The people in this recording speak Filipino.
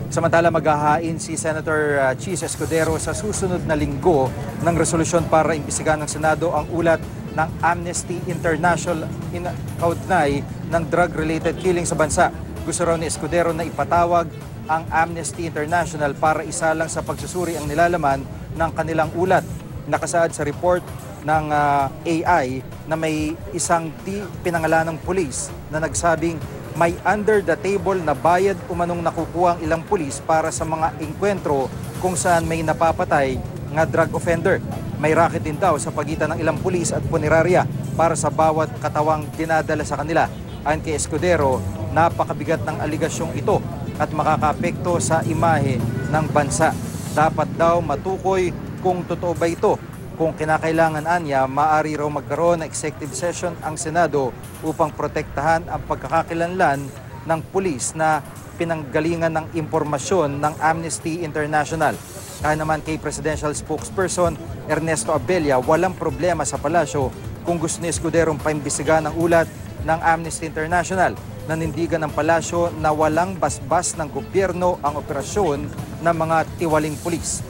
Samantala, maghahain si Senator Chis Escudero sa susunod na linggo ng resolusyon para imbestigahan ng Senado ang ulat ng Amnesty International kaugnay ng drug-related killing sa bansa. Gusto raw ni Escudero na ipatawag ang Amnesty International para isalang sa pagsusuri ang nilalaman ng kanilang ulat. Nakasaad sa report ng AI na may isang di pinangalanang pulis na nagsabing may under the table na bayad umanong nakukuha ang ilang pulis para sa mga engkwentro kung saan may napapatay nga drug offender. May racket din daw sa pagitan ng ilang pulis at punerarya para sa bawat katawang dinadala sa kanila. Ayon kay Escudero, napakabigat ng aligasyong ito at makakaapekto sa imahe ng bansa. Dapat daw matukoy kung totoo ba ito. Kung kinakailangan anya, maaari raw magkaroon ng executive session ang Senado upang protektahan ang pagkakakilanlan ng pulis na pinanggalingan ng impormasyon ng Amnesty International. Kaya naman kay Presidential Spokesperson Ernesto Abella, walang problema sa palasyo kung gusto ni Escuderong paimbestigahan ang ulat ng Amnesty International. Nanindigan ng palasyo na walang basbas ng gobyerno ang operasyon ng mga tiwaling pulis.